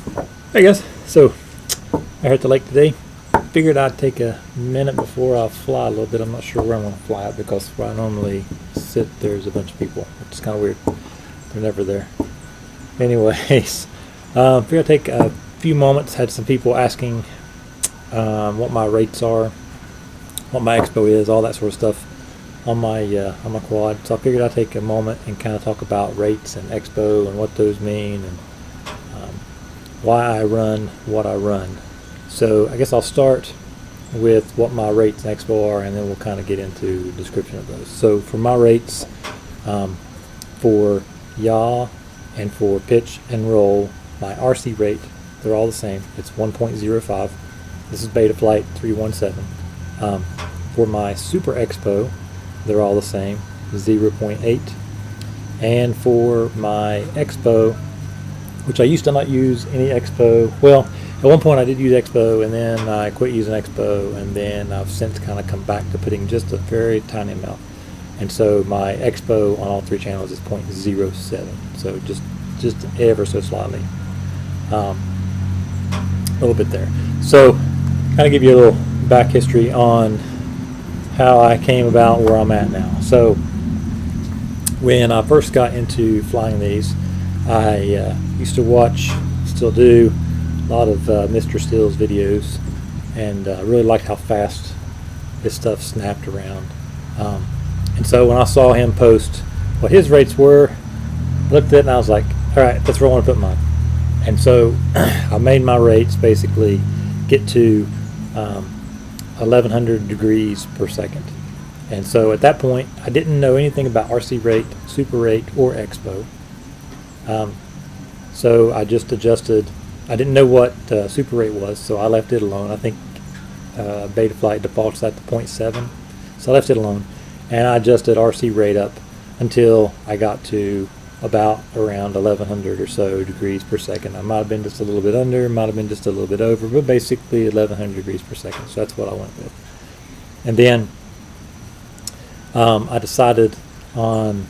Hey guys, so I heard the lake today. Figured I'd take a minute before I fly a little bit. I'm not sure where I'm going to fly at because where I normally sit there's a bunch of people. It's kind of weird. They're never there. Anyways, figured I'd take a few moments. Had some people asking what my rates are, what my Expo is, all that sort of stuff on my quad. So I figured I'd take a moment and kind of talk about rates and Expo and what those mean and why I run what I run. So I guess I'll start with what my rates and Expo are, and then we'll kind of get into the description of those. So for my rates, for yaw and for pitch and roll, my RC rate, they're all the same. It's 1.05. This is Betaflight 317. For my Super Expo, they're all the same, 0.8. And for my Expo, which I used to not use any Expo. Well, at one point I did use Expo, and then I quit using Expo, and then I've since kind of come back to putting just a very tiny amount. And so my Expo on all three channels is 0.07, so just ever so slightly, a little bit there. So kind of give you a little back history on how I came about where I'm at now. So when I first got into flying these, I used to watch, still do, a lot of Mr. Steele's videos, and really liked how fast this stuff snapped around. And so when I saw him post what his rates were, I looked at it and I was like, all right, that's where I want to put mine. And so I made my rates basically get to 1100 degrees per second. And so at that point, I didn't know anything about RC rate, Super rate, or Expo. So I just adjusted. I didn't know what Super rate was, so I left it alone. I think Betaflight defaults at the 0.7, so I left it alone, and I adjusted RC rate up until I got to about around 1100 or so degrees per second. I might have been just a little bit under, might have been just a little bit over, but basically 1100 degrees per second. So that's what I went with. And then I decided on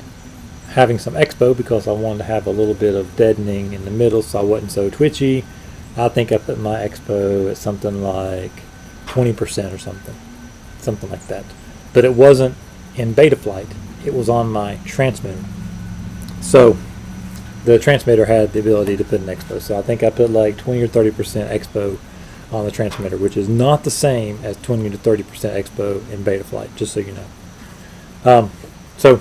having some Expo because I wanted to have a little bit of deadening in the middle so I wasn't so twitchy. I think I put my Expo at something like 20% or something like that. But it wasn't in Betaflight, it was on my transmitter. So the transmitter had the ability to put an Expo, so I think I put like 20 or 30% Expo on the transmitter, which is not the same as 20 to 30% Expo in Betaflight, just so you know. So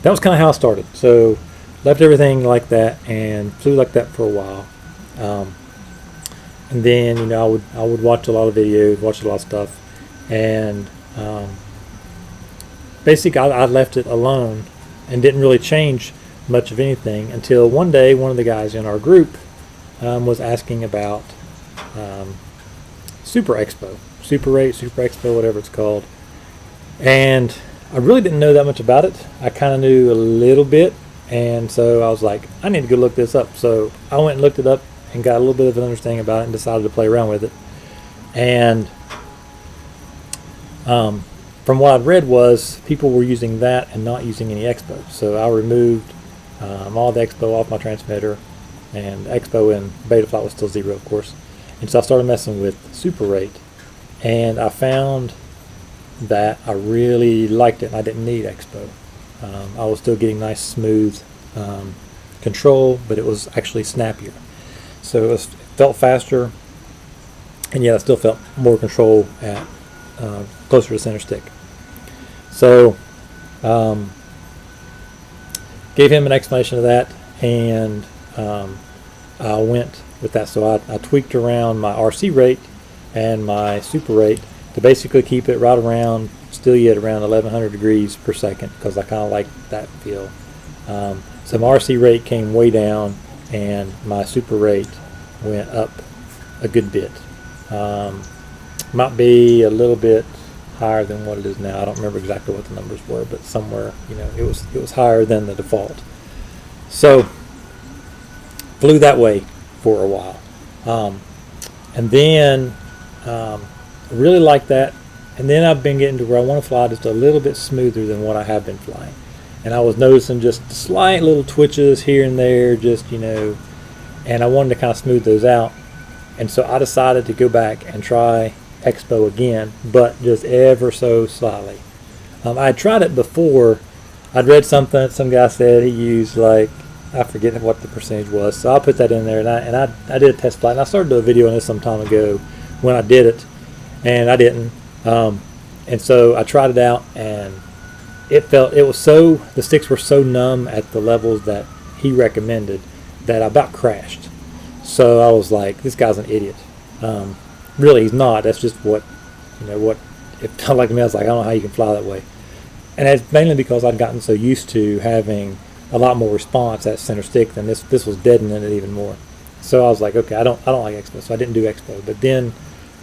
that was kind of how I started. So left everything like that and flew like that for a while. And then, you know, I would watch a lot of videos, watch a lot of stuff, and basically I left it alone and didn't really change much of anything until one day one of the guys in our group was asking about Super Expo, Super Rate, Super Expo, whatever it's called. And I really didn't know that much about it. I kind of knew a little bit, and so I was like, I need to go look this up. So I went and looked it up and got a little bit of an understanding about it and decided to play around with it. And from what I'd read was people were using that and not using any Expo. So I removed all the Expo off my transmitter, and Expo in Betaflight was still 0, of course. And so I started messing with Super Rate, and I found that I really liked it and I didn't need Expo. I was still getting nice smooth control, but it was actually snappier. So it felt faster, and yet I still felt more control at closer to center stick. So gave him an explanation of that, and I went with that. So I tweaked around my RC rate and my Super rate to basically keep it right around, still yet around 1100 degrees per second, because I kind of like that feel. So my RC rate came way down, and my Super rate went up a good bit. Might be a little bit higher than what it is now. I don't remember exactly what the numbers were, but somewhere, you know, it was higher than the default. So flew that way for a while, and then I really like that, and then I've been getting to where I want to fly just a little bit smoother than what I have been flying. And I was noticing just slight little twitches here and there, just, you know, and I wanted to kind of smooth those out. And so I decided to go back and try Expo again, but just ever so slightly. I had tried it before. I'd read something, some guy said he used, like, I forget what the percentage was, so I'll put that in there. And I did a test flight, and I started doing a video on this some time ago when I did it, and I didn't. And so I tried it out, and the sticks were so numb at the levels that he recommended that I about crashed. So I was like, this guy's an idiot. Really, he's not. That's just what it felt like to me. I was like, I don't know how you can fly that way. And it's mainly because I'd gotten so used to having a lot more response at center stick than this was deadening it even more. So I was like, okay, I don't like Expo, so I didn't do Expo. But then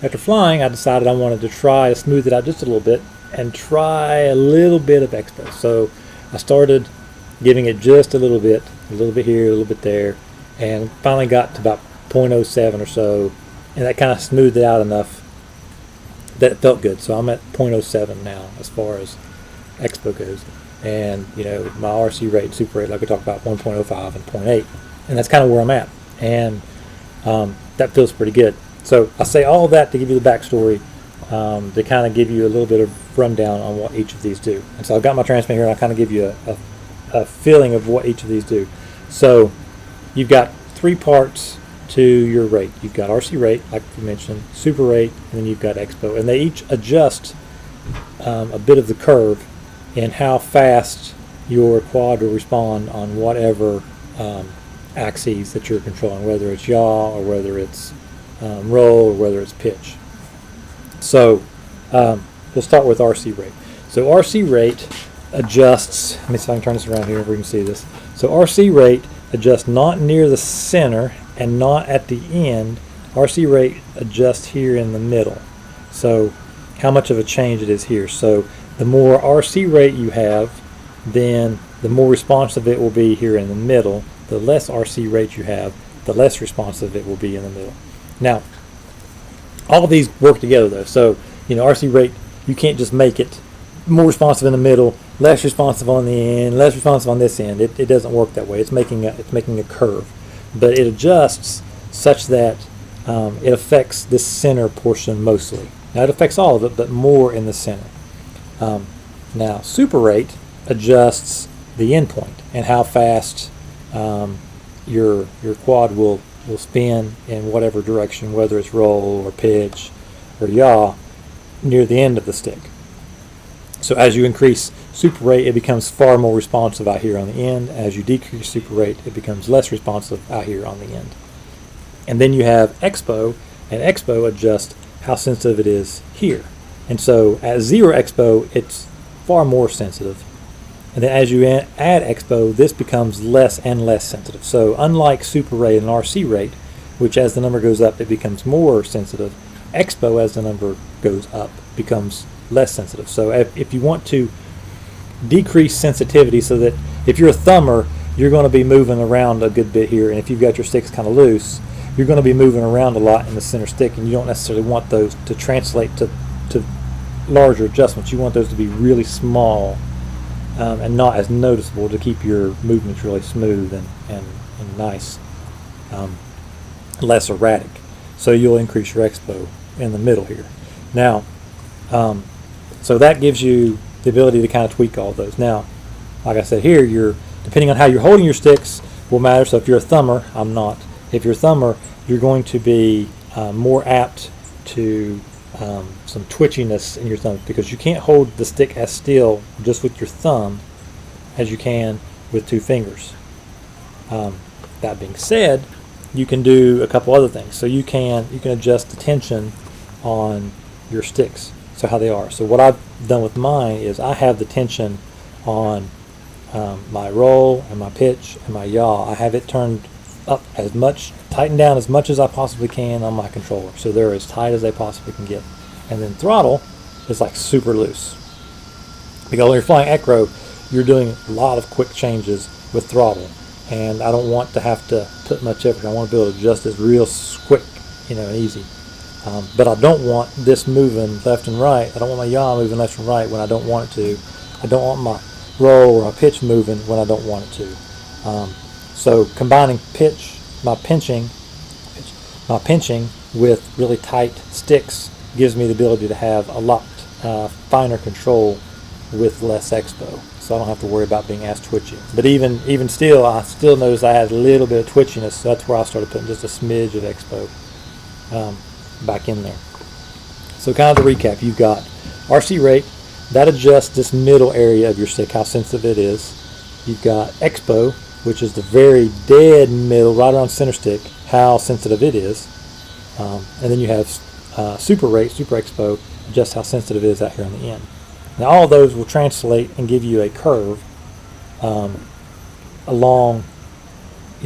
after flying, I decided I wanted to try to smooth it out just a little bit and try a little bit of Expo. So I started giving it just a little bit here, a little bit there, and finally got to about 0.07 or so, and that kind of smoothed it out enough that it felt good. So I'm at 0.07 now as far as Expo goes. And my RC rate, super rate, like we talked about, 1.05 and 0.8, and that's kind of where I'm at, and that feels pretty good. So I say all of that to give you the backstory, to kind of give you a little bit of rundown on what each of these do. And so I've got my transmitter here, and I'll kind of give you a feeling of what each of these do. So you've got 3 parts to your rate. You've got RC rate, like we mentioned, super rate, and then you've got Expo, and they each adjust a bit of the curve in how fast your quad will respond on whatever axes that you're controlling, whether it's yaw or whether it's roll or whether it's pitch. So we'll start with RC rate. So RC rate adjusts, let me see if I can turn this around here where you can see this. So RC rate adjusts not near the center and not at the end. RC rate adjusts here in the middle. So how much of a change it is here. So the more RC rate you have, then the more responsive it will be here in the middle. The less RC rate you have, the less responsive it will be in the middle. Now, all of these work together though. So, RC rate, you can't just make it more responsive in the middle, less responsive on the end, less responsive on this end. It doesn't work that way. It's making a curve, but it adjusts such that it affects this center portion mostly. Now it affects all of it, but more in the center. Now super rate adjusts the end point and how fast your quad will spin in whatever direction, whether it's roll or pitch or yaw, near the end of the stick. So as you increase super rate, it becomes far more responsive out here on the end. As you decrease super rate, it becomes less responsive out here on the end. And then you have Expo, and Expo adjusts how sensitive it is here. And so at 0 Expo, it's far more sensitive. And then as you add Expo, this becomes less and less sensitive. So unlike super rate and RC rate, which as the number goes up, it becomes more sensitive, Expo, as the number goes up, becomes less sensitive. So if you want to decrease sensitivity, so that if you're a thumber, you're going to be moving around a good bit here, and if you've got your sticks kind of loose, you're going to be moving around a lot in the center stick, and you don't necessarily want those to translate to larger adjustments. You want those to be really small and not as noticeable, to keep your movements really smooth and nice, less erratic. So you'll increase your Expo in the middle here. Now, so that gives you the ability to kind of tweak all those. Now, like I said here, depending on how you're holding your sticks will matter. So if you're a thumber, I'm not. If you're a thumber, you're going to be more apt to some twitchiness in your thumb, because you can't hold the stick as still just with your thumb as you can with 2 fingers. That being said, you can do a couple other things. So you can adjust the tension on your sticks, so how they are. So what I've done with mine is I have the tension on my roll and my pitch and my yaw. I have it turned up as much, tightened down as much as I possibly can on my controller, so they're as tight as they possibly can get. And then throttle is like super loose, because when you're flying Acro, you're doing a lot of quick changes with throttle, and I don't want to have to put much effort. I want to be able to adjust this real quick, and easy. But I don't want this moving left and right. I don't want my yaw moving left and right when I don't want it to. I don't want my roll or my pitch moving when I don't want it to. So combining pitch my pinching with really tight sticks gives me the ability to have a lot finer control with less Expo, so I don't have to worry about being as twitchy. But even still, I still noticed I had a little bit of twitchiness, so that's where I started putting just a smidge of Expo back in there. So kind of the recap, you've got RC rate, that adjusts this middle area of your stick, how sensitive it is. You've got Expo, which is the very dead middle, right around center stick, how sensitive it is. And then you have Super Rate, Super Expo, just how sensitive it is out here on the end. Now all of those will translate and give you a curve along,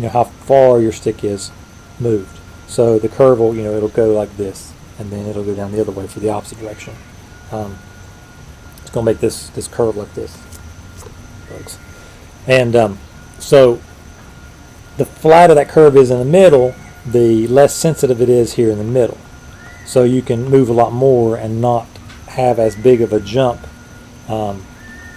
how far your stick is moved. So the curve will, it'll go like this, and then it'll go down the other way for the opposite direction. It's going to make this curve like this, folks. And so the flatter that curve is in the middle, the less sensitive it is here in the middle. So you can move a lot more and not have as big of a jump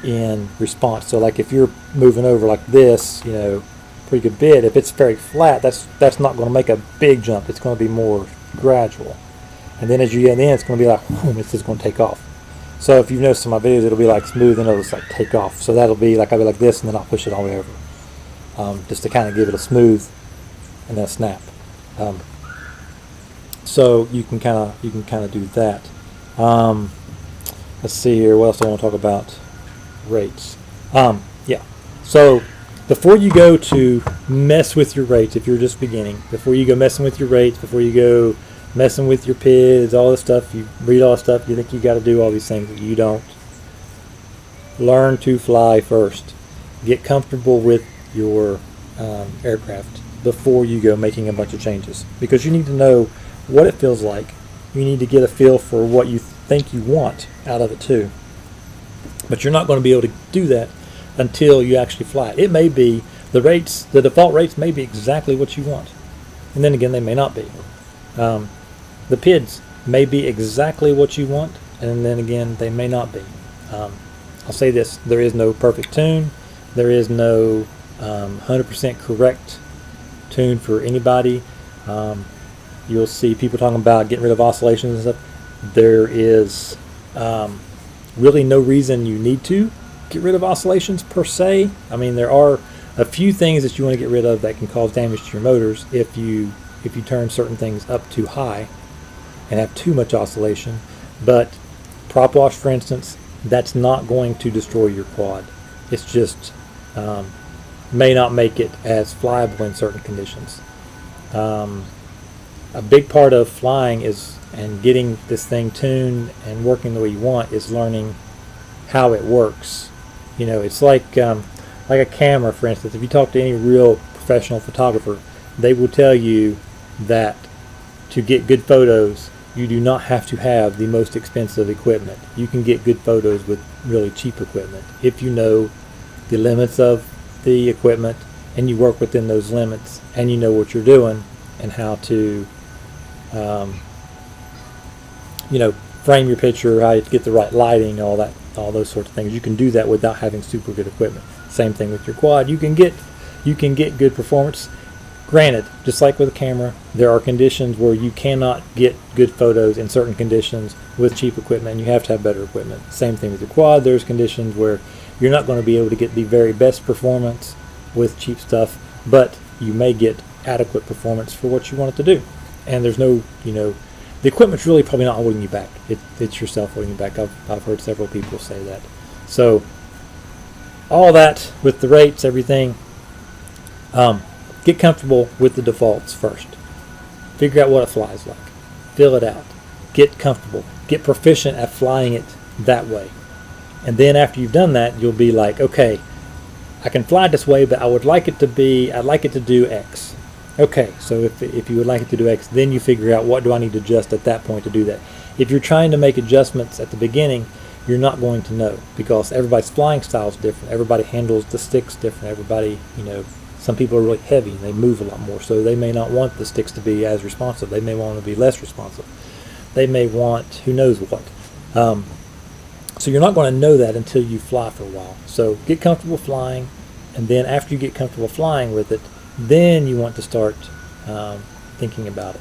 in response. So like if you're moving over like this, pretty good bit, if it's very flat, that's not going to make a big jump. It's going to be more gradual. And then as you get in, it's going to be like, boom, it's just going to take off. So if you've noticed in my videos, it'll be like smooth and it'll just like take off. So that'll be like, I'll be like this, and then I'll push it all the way over, just to kind of give it a smooth and then a snap. So you can kind of do that. Let's see here. What else do I want to talk about? Rates. Yeah. So before you go to mess with your rates, if you're just beginning, before you go messing with your rates, before you go messing with your PIDs, all this stuff, you read all this stuff, you think you got to do all these things, but you don't. Learn to fly first. Get comfortable with your aircraft before you go making a bunch of changes, because you need to know what it feels like. You need to get a feel for what you think you want out of it too. But you're not going to be able to do that until you actually fly it. It may be the default rates may be exactly what you want, and then again they may not be. The PIDs may be exactly what you want, and then again they may not be. I'll say this: there is no perfect tune. There is no 100% correct tune for anybody. You'll see people talking about getting rid of oscillations and stuff. There is really no reason you need to get rid of oscillations per se. I mean, there are a few things that you want to get rid of that can cause damage to your motors if you turn certain things up too high and have too much oscillation. But prop wash, for instance, that's not going to destroy your quad. It's just may not make it as flyable in certain conditions. A big part of flying and getting this thing tuned and working the way you want is learning how it works. It's like a camera, for instance. If you talk to any real professional photographer, they will tell you that to get good photos, you do not have to have the most expensive equipment. You can get good photos with really cheap equipment if you know the limits of the equipment and you work within those limits and you know what you're doing and how to frame your picture, how to get the right lighting, all those sorts of things. You can do that without having super good equipment. Same thing with your quad. You can get good performance. Granted, just like with a camera, there are conditions where you cannot get good photos in certain conditions with cheap equipment, and you have to have better equipment. Same thing with your quad. There's conditions where you're not going to be able to get the very best performance with cheap stuff, but you may get adequate performance for what you want it to do. And there's no, the equipment's really probably not holding you back. It's yourself holding you back. I've heard several people say that. So all that with the rates, everything, get comfortable with the defaults first. Figure out what it flies like. Fill it out. Get comfortable. Get proficient at flying it that way. And then after you've done that, you'll be like, okay, I can fly it this way, but I'd like it to do X. Okay, so if you would like it to do X, then you figure out what do I need to adjust at that point to do that. If you're trying to make adjustments at the beginning, you're not going to know, because everybody's flying style is different. Everybody handles the sticks different. Everybody, some people are really heavy and they move a lot more, so they may not want the sticks to be as responsive. They may want to be less responsive. They may want who knows what. So you're not going to know that until you fly for a while. So get comfortable flying, and then after you get comfortable flying with it, then you want to start thinking about it.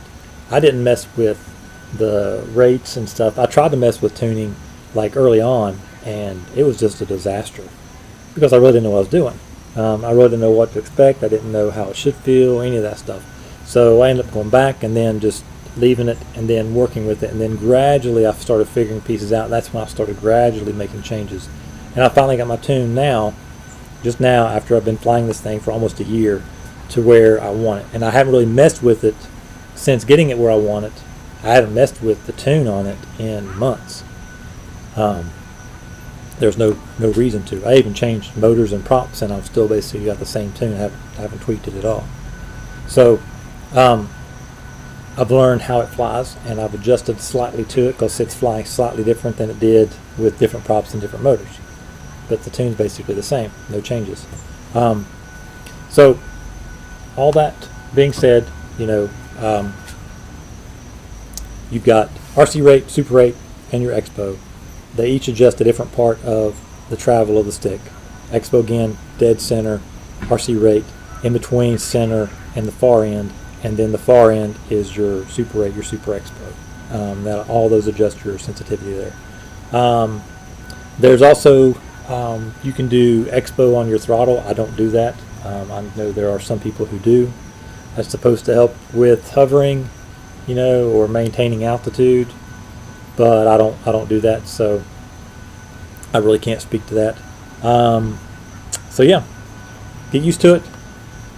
I didn't mess with the rates and stuff. I tried to mess with tuning like early on, and it was just a disaster because I really didn't know what I was doing. I really didn't know what to expect. I didn't know how it should feel, any of that stuff. So I ended up going back and then just leaving it and then working with it, and then gradually I started figuring pieces out. That's when I started gradually making changes, and I finally got my tune now, just now after I've been flying this thing for almost a year, to where I want it. And I haven't really messed with it since getting it where I want it. I haven't messed with the tune on it in months. There's no reason to. I even changed motors and props, and I've still basically got the same tune. I haven't tweaked it at all. So I've learned how it flies, and I've adjusted slightly to it because it's flying slightly different than it did with different props and different motors. But the tune's basically the same, no changes. So all that being said, you know, you've got RC rate, super rate, and your Expo. They each adjust a different part of the travel of the stick. Expo again, dead center, RC rate, in between center and the far end, and then the far end is your super rate, your super Expo. That all those adjust your sensitivity there. There's also you can do Expo on your throttle. I don't do that. I know there are some people who do. That's supposed to help with hovering, you know, or maintaining altitude, but I don't do that, so I really can't speak to that. So yeah, get used to it.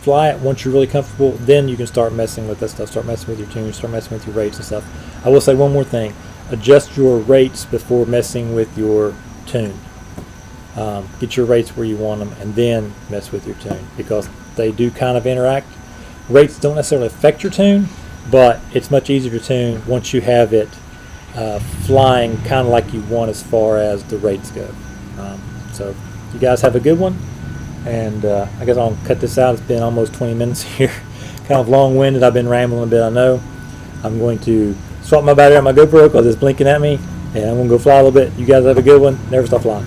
Fly it. Once you're really comfortable, then you can start messing with that stuff. Start messing with your tunes, start messing with your rates and stuff. I will say one more thing: adjust your rates before messing with your tune. Get your rates where you want them, and then mess with your tune, because they do kind of interact. Rates don't necessarily affect your tune, but it's much easier to tune once you have it flying kind of like you want as far as the rates go. So you guys have a good one, and I guess I'll cut this out. It's been almost 20 minutes here. Kind of long-winded. I've been rambling a bit, I know. I'm going to swap my battery on my GoPro because it's blinking at me, and I'm going to go fly a little bit. You guys have a good one. Never stop flying.